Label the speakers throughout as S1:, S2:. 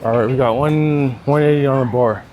S1: All right, we got 180 on the bar.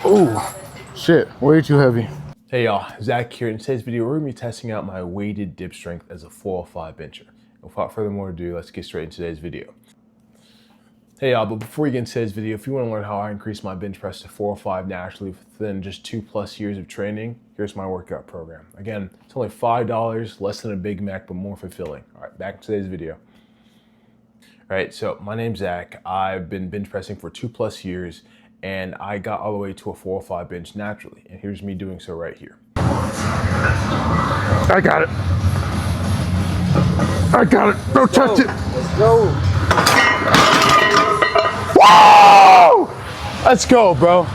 S1: Oh, shit, way too heavy. Hey y'all, Zach here. In today's video, we're gonna be testing out my weighted dip strength as a 405 bencher. Without further more ado, let's get straight into today's video. Hey y'all, but before we get into today's video, if you want to learn how I increase my bench press to 405 naturally within just 2+ years of training, here's my workout program. Again, it's only $5, less than a Big Mac, but more fulfilling. All right, back to today's video. All right, so my name's Zach. I've been bench pressing for 2+ years, and I got all the way to a 405 bench naturally. And here's me doing so right here. I got it. I got it. Don't touch it.
S2: Let's go.
S1: Whoa! Let's go, bro.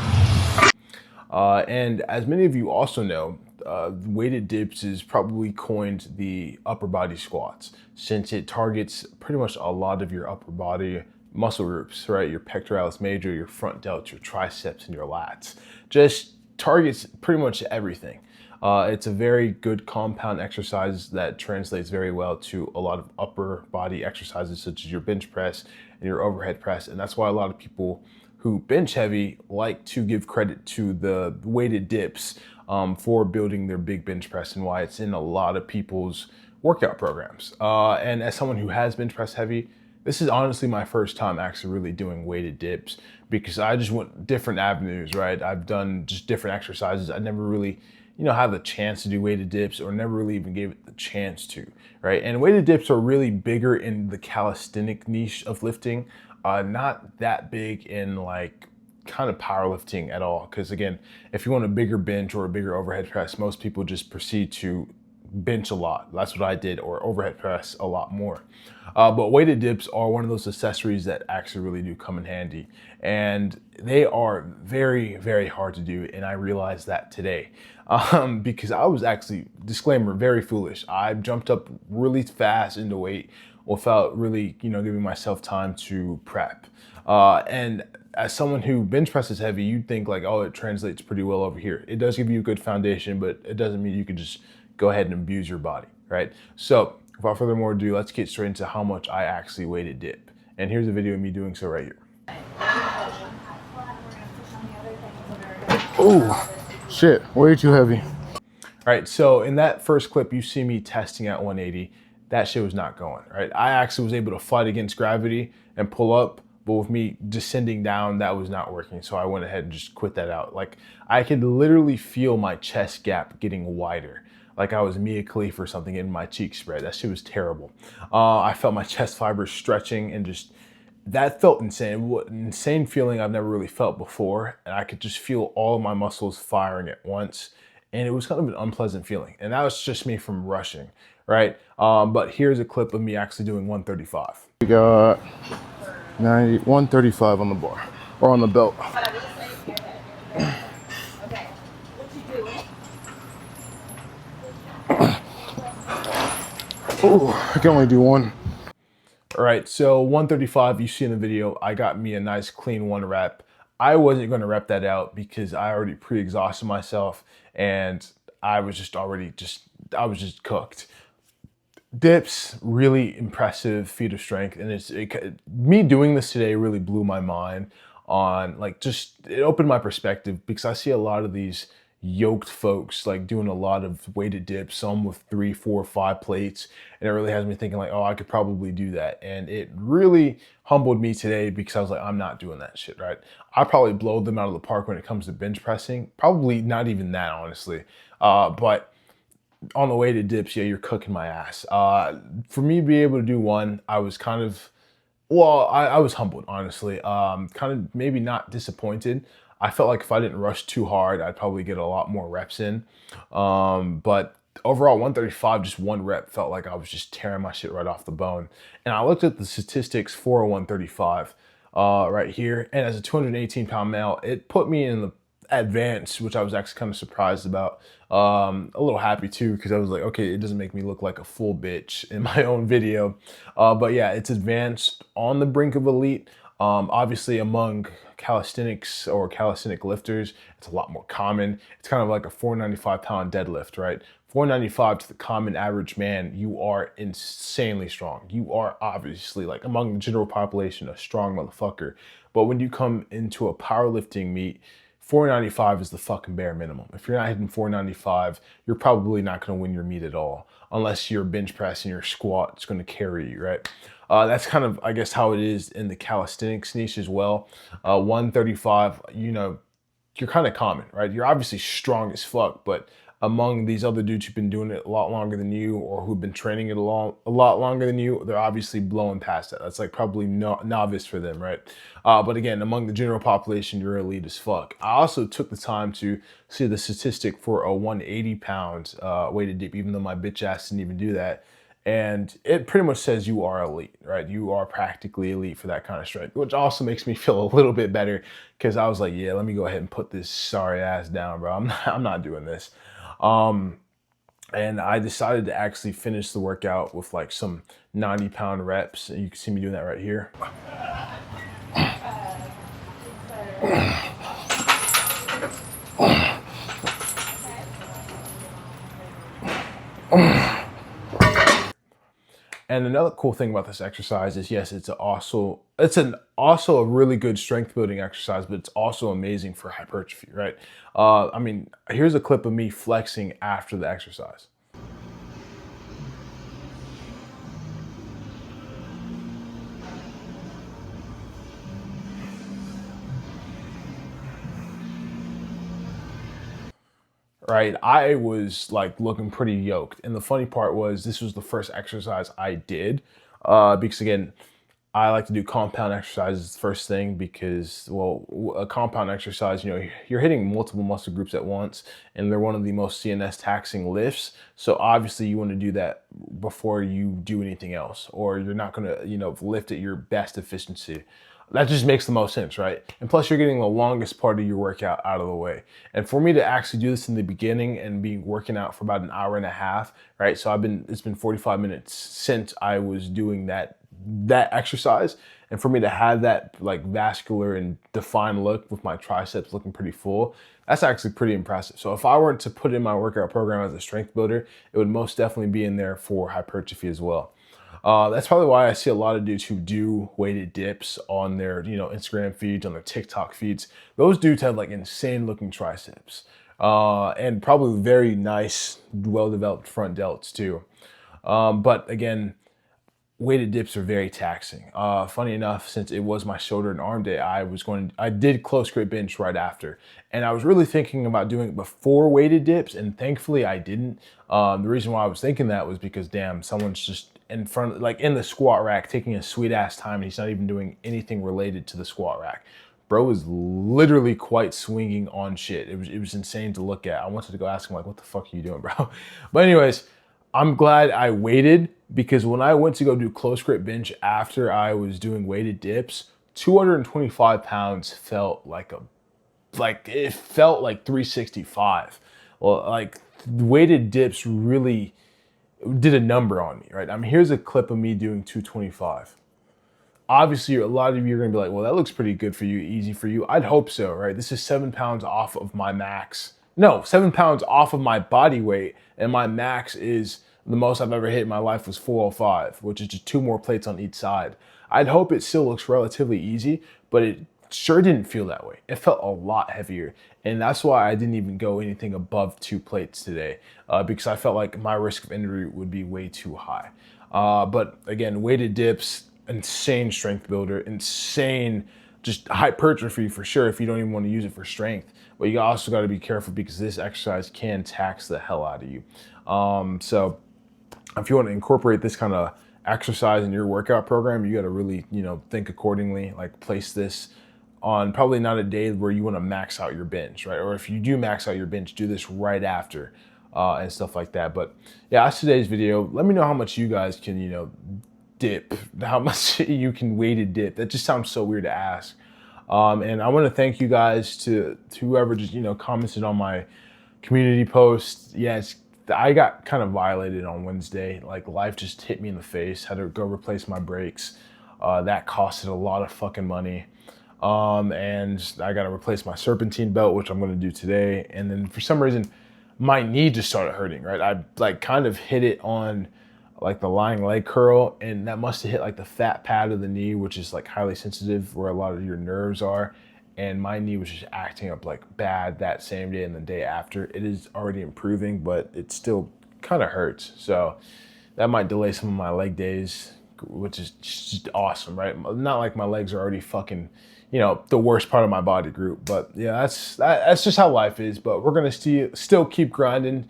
S1: And as many of you also know, weighted dips is probably coined the upper body squats, since it targets pretty much a lot of your upper body muscle groups, right? Your pectoralis major, your front delts, your triceps, and your lats. Just targets pretty much everything. It's a very good compound exercise that translates very well to a lot of upper body exercises, such as your bench press and your overhead press. And that's why a lot of people who bench heavy like to give credit to the weighted dips for building their big bench press, and why it's in a lot of people's workout programs. And as someone who has bench press heavy, this is honestly my first time actually really doing weighted dips, because I just went different avenues, right? I've done just different exercises. I never really, have the chance to do weighted dips, or never really even gave it the chance to, right? And weighted dips are really bigger in the calisthenic niche of lifting, not that big in like kind of powerlifting at all. Because again, if you want a bigger bench or a bigger overhead press, most people just proceed to bench a lot. That's what I did, or overhead press a lot more. But weighted dips are one of those accessories that actually really do come in handy. And they are very, very hard to do. And I realized that today because I was actually, disclaimer, very foolish. I jumped up really fast into weight without really, giving myself time to prep. And as someone who bench presses heavy, you'd think like, oh, it translates pretty well over here. It does give you a good foundation, but it doesn't mean you can just go ahead and abuse your body, right? So without further more ado, let's get straight into how much I actually weighted dip. And here's a video of me doing so right here. Oh, shit, way too heavy. All right, so in that first clip, you see me testing at 180. That shit was not going, right? I actually was able to fight against gravity and pull up, but with me descending down, that was not working. So I went ahead and just quit that out. Like, I could literally feel my chest gap getting wider. Like I was Mia Khalifa or something in my cheek spread. That shit was terrible. I felt my chest fibers stretching, and just, that felt insane. What an insane feeling I've never really felt before. And I could just feel all of my muscles firing at once. And it was kind of an unpleasant feeling. And that was just me from rushing, right? But here's a clip of me actually doing 135. We got 135 on the bar, or on the belt. Oh, I can only do one. All right, so 135, you see in the video, I got me a nice clean 1 rep. I wasn't going to rep that out because I already pre-exhausted myself, and I was just cooked. Dips, really impressive feat of strength, and me doing this today really blew my mind on, like, just, it opened my perspective, because I see a lot of these yoked folks like doing a lot of weighted dips, some with 3, 4, 5 plates, and it really has me thinking like, oh, I could probably do that. And it really humbled me today, because I was like, I'm not doing that shit, right? I probably blow them out of the park when it comes to bench pressing. Probably not even that, honestly. But on the weighted dips, yeah, you're cooking my ass. For me to be able to do one, I was kind of, well, I was humbled, honestly. Kind of maybe not disappointed. I felt like if I didn't rush too hard, I'd probably get a lot more reps in. But overall, 135, just 1 rep, felt like I was just tearing my shit right off the bone. And I looked at the statistics for a 135 right here. And as a 218-pound male, it put me in the advanced, which I was actually kind of surprised about. A little happy too, because I was like, okay, it doesn't make me look like a full bitch in my own video. But yeah, it's advanced, on the brink of elite. Obviously, among calisthenics or calisthenic lifters, it's a lot more common. It's kind of like a 495-pound deadlift, right? 495 to the common average man, you are insanely strong. You are obviously, like, among the general population, a strong motherfucker. But when you come into a powerlifting meet, 495 is the fucking bare minimum. If you're not hitting 495, you're probably not going to win your meet at all, unless your bench press and your squat is going to carry you, right? That's kind of, I guess, how it is in the calisthenics niche as well. 135, you're kind of common, right? You're obviously strong as fuck, but among these other dudes who've been doing it a lot longer than you, or who've been training it a lot longer than you, they're obviously blowing past that. That's like probably novice for them, right? But again, among the general population, you're elite as fuck. I also took the time to see the statistic for a 180 pounds weighted dip, even though my bitch ass didn't even do that. And it pretty much says you are elite, right? You are practically elite for that kind of strength, which also makes me feel a little bit better, because I was like, yeah, let me go ahead and put this sorry ass down, bro. I'm not doing this. And I decided to actually finish the workout with like some 90-pound reps. And you can see me doing that right here. And another cool thing about this exercise is, yes, it's also a really good strength building exercise, but it's also amazing for hypertrophy, right? I mean, here's a clip of me flexing after the exercise. Right, I was like looking pretty yoked. And the funny part was, this was the first exercise I did, because again, I like to do compound exercises first thing, because, well, a compound exercise, you're hitting multiple muscle groups at once, and they're one of the most CNS taxing lifts. So obviously you want to do that before you do anything else, or you're not going to, lift at your best efficiency. That just makes the most sense, right? And plus, you're getting the longest part of your workout out of the way. And for me to actually do this in the beginning and be working out for about an hour and a half, right? So it's been 45 minutes since I was doing that exercise. And for me to have that like vascular and defined look with my triceps looking pretty full, that's actually pretty impressive. So if I were to put in my workout program as a strength builder, it would most definitely be in there for hypertrophy as well. That's probably why I see a lot of dudes who do weighted dips on their, Instagram feeds, on their TikTok feeds. Those dudes have like insane looking triceps, and probably very nice, well-developed front delts too. But again, weighted dips are very taxing. Funny enough, since it was my shoulder and arm day, I did close grip bench right after. And I was really thinking about doing it before weighted dips, and thankfully I didn't. The reason why I was thinking that was because, damn, someone's just in front, like in the squat rack, taking a sweet ass time, and he's not even doing anything related to the squat rack. Bro was literally quite swinging on shit. It was insane to look at. I wanted to go ask him, like, what the fuck are you doing, bro? But anyways, I'm glad I waited, because when I went to go do close grip bench after I was doing weighted dips, 225 pounds felt like it felt like 365. Well, like, weighted dips really did a number on me, right? I mean, here's a clip of me doing 225. Obviously, a lot of you are gonna be like, well, that looks pretty good for you, easy for you. I'd hope so, right? This is 7 pounds off of my max. No, 7 pounds off of my body weight, and my max is, the most I've ever hit in my life was 405, which is just 2 more plates on each side. I'd hope it still looks relatively easy, but it sure didn't feel that way. It felt a lot heavier. And that's why I didn't even go anything above 2 plates today, because I felt like my risk of injury would be way too high. But again, weighted dips, insane strength builder, insane just hypertrophy for sure if you don't even want to use it for strength. But you also got to be careful, because this exercise can tax the hell out of you. So if you want to incorporate this kind of exercise in your workout program, you got to really, think accordingly, like place this on probably not a day where you want to max out your bench, right? Or if you do max out your bench, do this right after, and stuff like that. But yeah, that's today's video. Let me know how much you guys can, dip, how much you can weighted dip. That just sounds so weird to ask. And I want to thank you guys to whoever just, commented on my community post. Yes, I got kind of violated on Wednesday. Like, life just hit me in the face. Had to go replace my brakes. That costed a lot of fucking money. And I got to replace my serpentine belt, which I'm going to do today. And then for some reason, my knee just started hurting, right? I like kind of hit it on like the lying leg curl, and that must have hit like the fat pad of the knee, which is like highly sensitive where a lot of your nerves are. And my knee was just acting up like bad that same day and the day after. It is already improving, but it still kind of hurts. So that might delay some of my leg days, which is just awesome, right? Not like my legs are already fucking, the worst part of my body group. But yeah, that's just how life is. But we're gonna still keep grinding,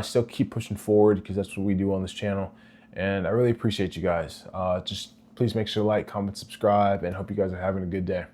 S1: still keep pushing forward because that's what we do on this channel. And I really appreciate you guys. Just please make sure to like, comment, subscribe, and hope you guys are having a good day.